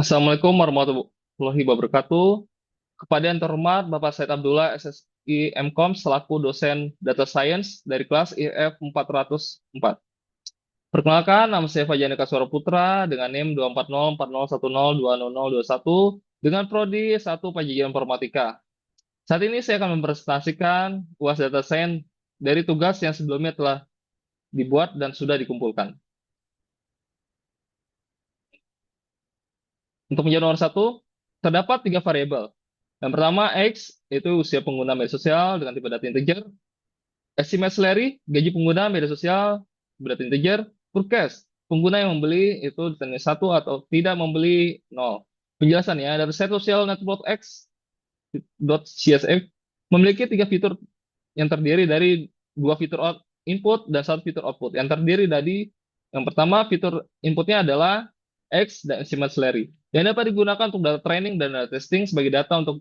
Assalamualaikum warahmatullahi wabarakatuh. Kepada yang terhormat Bapak Said Abdullah, SSI MKOM, selaku dosen Data Science dari kelas IF 404. Perkenalkan, nama saya Fajar Kaswara Putra dengan NIM 24040102021 dengan prodi 1 Pajajaran Informatika. Saat ini saya akan mempresentasikan UAS Data Science dari tugas yang sebelumnya telah dibuat dan sudah dikumpulkan. Untuk menjawab nomor satu, terdapat tiga variabel. Yang pertama, X, itu usia pengguna media sosial dengan tipe data integer. Estimate salary, gaji pengguna media sosial, berarti integer. Forecast, pengguna yang membeli itu ditanya satu atau tidak membeli nol. Penjelasannya, dataset social network X .csv memiliki tiga fitur yang terdiri dari dua fitur input dan satu fitur output. Yang terdiri dari yang pertama fitur inputnya adalah X dan estimate salary yang dapat digunakan untuk data training dan data testing sebagai data untuk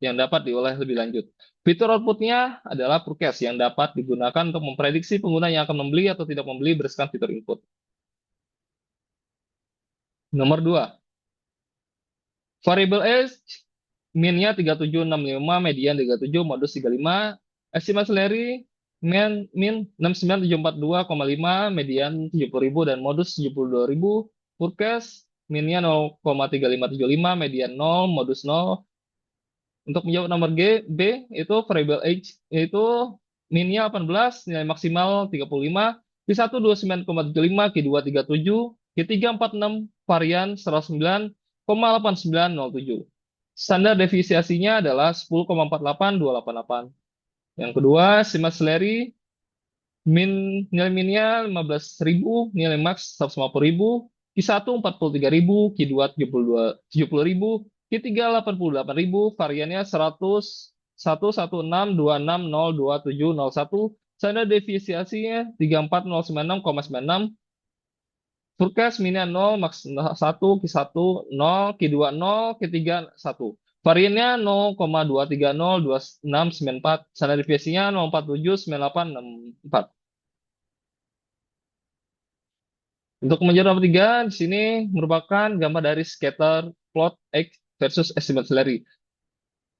yang dapat diolah lebih lanjut. Fitur outputnya adalah forecast yang dapat digunakan untuk memprediksi pengguna yang akan membeli atau tidak membeli berdasarkan fitur input. Nomor 2, variable age, min-nya 3765, median 37, modus 35, estimate salary, min 69742,5, median 70.000 dan modus 72.000, forecast, min-nya 0,3575, median 0, modus 0. Untuk menjawab nomor B, itu variable age, yaitu min-nya 18, nilai maksimal 35, Q1 29,75, Q2 37, Q3 46, varian 109,8907. Standar deviasinya adalah 10,48288. Yang kedua, estimate salary, nilai minnya 15.000, nilai max 150.000, Q1 43.000, Q2 70.000, Q3 88.000, variannya 100.11626.02701, standar deviasinya 34096,96, forecast minnya 0, max 1, Q1 0, Q2 0, Q3 1. Variannya 0,2302694, standar deviasinya 0479864. Untuk menjawab nomor 3, di sini merupakan gambar dari scatter plot X versus estimate salary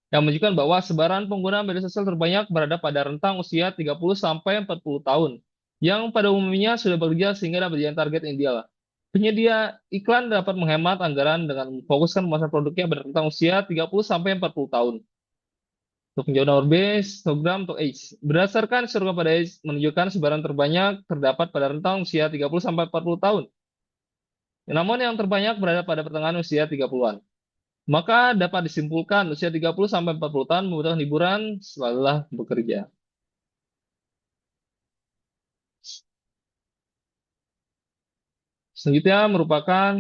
yang menunjukkan bahwa sebaran pengguna media sosial terbanyak berada pada rentang usia 30 sampai 40 tahun yang pada umumnya sudah bekerja sehingga dapat menjadi target ideal. Penyedia iklan dapat menghemat anggaran dengan memfokuskan pemasaran produknya pada rentang usia 30 sampai 40 tahun. Untuk menjawab nomor B, histogram untuk age. Berdasarkan histogram pada age menunjukkan sebaran terbanyak terdapat pada rentang usia 30 sampai 40 tahun. Namun yang terbanyak berada pada pertengahan usia 30-an. Maka dapat disimpulkan usia 30 sampai 40 tahun membutuhkan hiburan setelah bekerja. Selanjutnya merupakan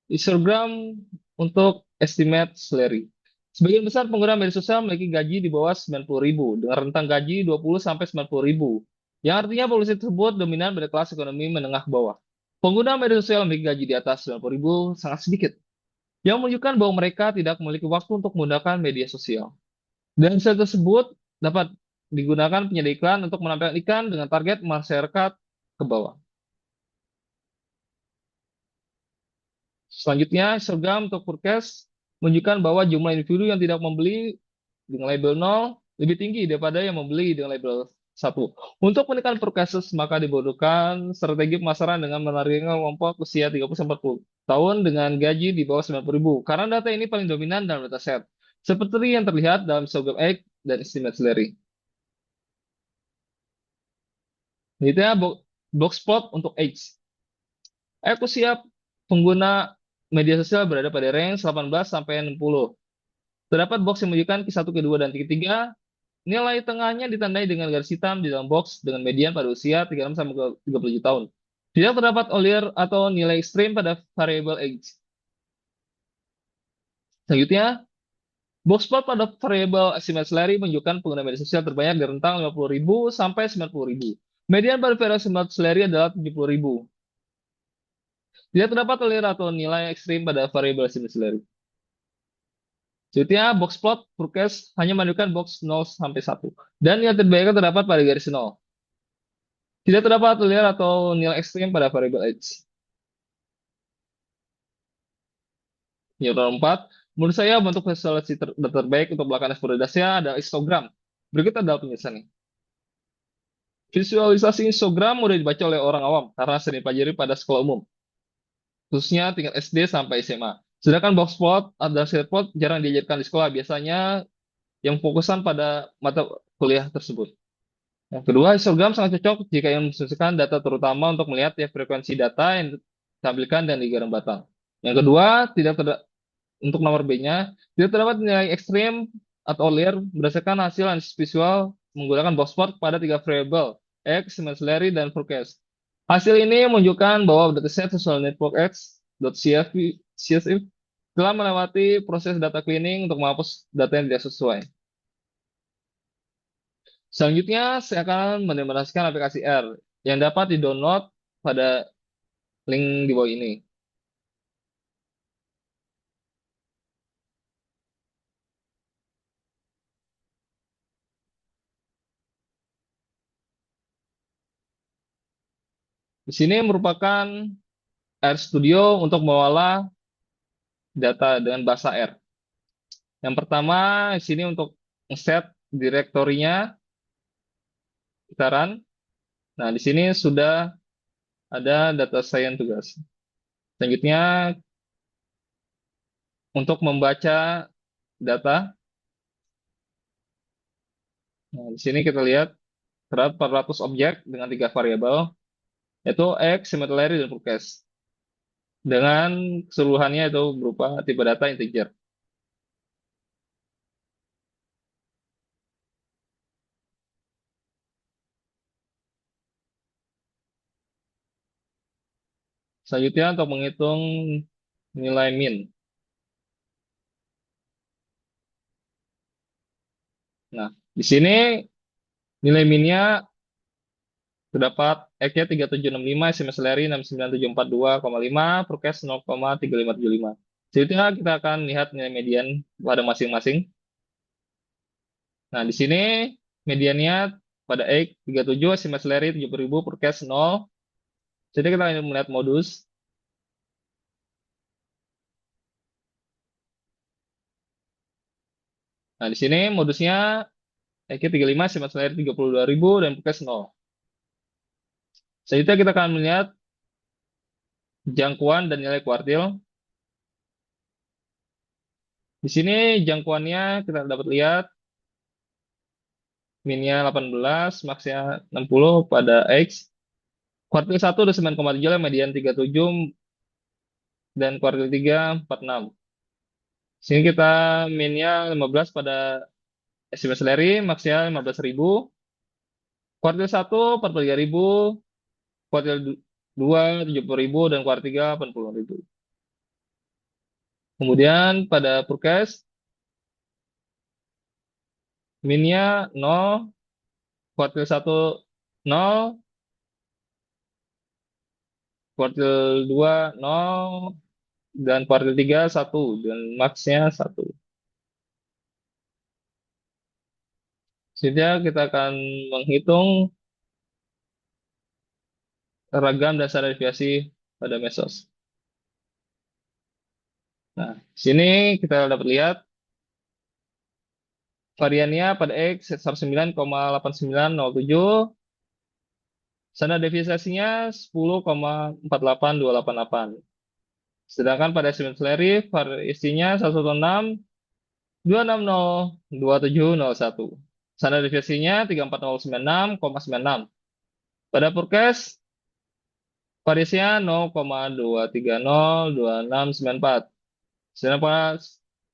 histogram untuk estimate salary. Sebagian besar pengguna media sosial memiliki gaji di bawah 90.000 dengan rentang gaji 20 sampai 90.000. Yang artinya populasi tersebut dominan pada kelas ekonomi menengah ke bawah. Pengguna media sosial memiliki gaji di atas 90.000 sangat sedikit, yang menunjukkan bahwa mereka tidak memiliki waktu untuk menggunakan media sosial. Dan sel tersebut dapat digunakan penyedia iklan untuk menampilkan iklan dengan target masyarakat ke bawah. Selanjutnya, histogram untuk forecast menunjukkan bahwa jumlah individu yang tidak membeli dengan label 0 lebih tinggi daripada yang membeli dengan label 1. Untuk menekan forecast, maka dibutuhkan strategi pemasaran dengan menargetkan kelompok usia 30-40 tahun dengan gaji di bawah 90.000. Karena data ini paling dominan dalam dataset, seperti yang terlihat dalam histogram X dan estimate salary. Selanjutnya, box plot untuk age. Usia pengguna media sosial berada pada range 18 sampai 60. Terdapat box yang menunjukkan Q1, Q2, dan Q3. Nilai tengahnya ditandai dengan garis hitam di dalam box dengan median pada usia 36 sampai 37 tahun. Tidak terdapat outlier atau nilai ekstrim pada variable age. Selanjutnya, box plot pada variable estimate salary menunjukkan pengguna media sosial terbanyak di rentang 50.000 sampai 90.000. Median pada variable estimate salary adalah 70.000. Tidak terdapat outlier atau nilai ekstrim pada variable estimate salary. Selanjutnya, box plot forecast hanya menunjukkan box 0 sampai 1. Dan nilai terbaiknya terdapat pada garis 0. Tidak terdapat outlier atau nilai ekstrim pada variable age. Yang keempat, menurut saya bentuk visualisasi terbaik untuk melakukan eksplorasinya adalah histogram. Berikut adalah penjelasannya. Visualisasi histogram mudah dibaca oleh orang awam karena sering dipelajari pada sekolah umum, khususnya tingkat SD sampai SMA. Sedangkan box plot atau set plot jarang diajarkan di sekolah, biasanya yang fokusan pada mata kuliah tersebut. Yang kedua, histogram sangat cocok jika ingin mensusun data terutama untuk melihat ya frekuensi data yang ditampilkan dan digambar batang. Yang kedua, untuk nomor B-nya, tidak terdapat nilai ekstrim atau outlier berdasarkan hasil analisis visual menggunakan box plot pada tiga variabel, X, Simmons-Larry, dan Forecast. Hasil ini menunjukkan bahwa dataset social network X.CSV telah melewati proses data cleaning untuk menghapus data yang tidak sesuai. Selanjutnya, saya akan mendemonstrasikan aplikasi R yang dapat di-download pada link di bawah ini. Di sini merupakan R Studio untuk mengolah data dengan bahasa R. Yang pertama, di sini untuk set direktorinya, kita run. Nah, di sini sudah ada data science tugas. Selanjutnya, untuk membaca data, nah, di sini kita lihat terdapat 400 objek dengan tiga variabel, yaitu X, Cemetery, dan Forecast. Dengan keseluruhannya itu berupa tipe data integer. Selanjutnya, untuk menghitung nilai min. Nah, di sini nilai minnya terdapat X-nya 3765, SMS Larry 69742,5, Forecast 0,3575. Selanjutnya kita akan lihat nilai median pada masing-masing. Nah, di sini mediannya pada X 37, SMS Larry 70.000, Forecast 0. Jadi kita akan melihat modus. Nah, di sini modusnya X-nya 35, SMS Larry 32.000, dan Forecast 0. Selanjutnya kita akan melihat jangkauan dan nilai kuartil. Di sini jangkauannya kita dapat lihat minnya 18, maksnya 60 pada X. Kuartil 1 udah 9,7, median 37, dan kuartil 3 46. Sini kita minnya 15 pada estimasi Larry, maksnya 15.000. Kuartil 1 43.000, kuartil 2 70.000, dan kuartil 3 80.000. Kemudian pada forecast, minnya 0, kuartil 1 0, kuartil 2 0, dan kuartil 3 1, dan maksnya 1. Selanjutnya kita akan menghitung ragam dasar deviasi pada mesos. Nah, sini kita dapat lihat variannya pada X sebesar 9,89007, standar deviasinya 10,48288. Sedangkan pada estimate Larry variasinya 116, 260, 2701. Standar deviasinya 34096,96. Pada forecast variasinya 0,2302694. Sedangkan pada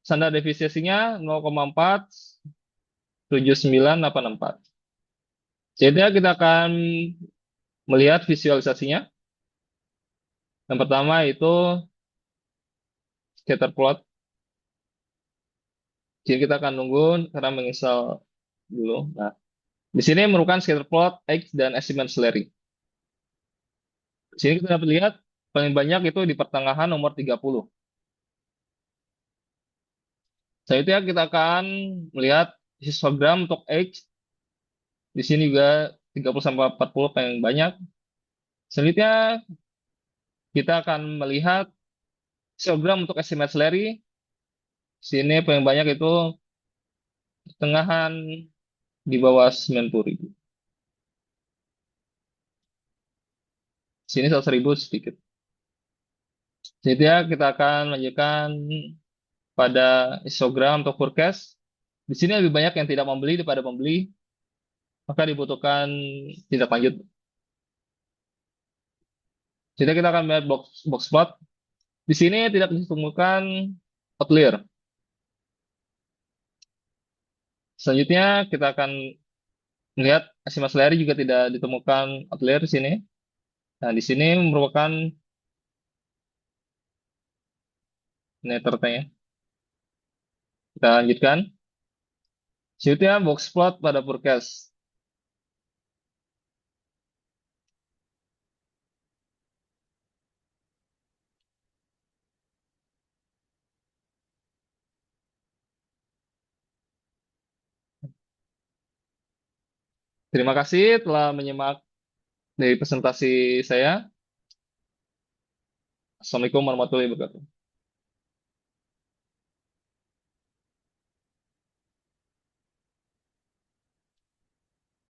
standar deviasinya 0,47984. Jadi kita akan melihat visualisasinya. Yang pertama itu scatter plot. Jadi kita akan nunggu karena menginstal dulu. Nah, di sini merupakan scatter plot X dan estimate Larry. Di sini kita dapat lihat paling banyak itu di pertengahan nomor 30. Selanjutnya kita akan melihat histogram untuk X. Di sini juga 30 sampai 40 paling banyak. Selanjutnya kita akan melihat Histogram untuk estimate Larry, sini paling banyak itu pertengahan di bawah 90.000. Sini 100.000 sedikit. Jadi ya kita akan lanjutkan pada histogram untuk forecast. Di sini lebih banyak yang tidak membeli daripada membeli, maka dibutuhkan tindak lanjut. Jadi kita akan melihat box plot. Di sini tidak ditemukan outlier. Selanjutnya kita akan melihat Asimas Larry juga tidak ditemukan outlier di sini. Nah, di sini merupakan nethernya. Kita lanjutkan. Selanjutnya box plot pada forecast. Terima kasih telah menyimak dari presentasi saya. Assalamualaikum warahmatullahi wabarakatuh.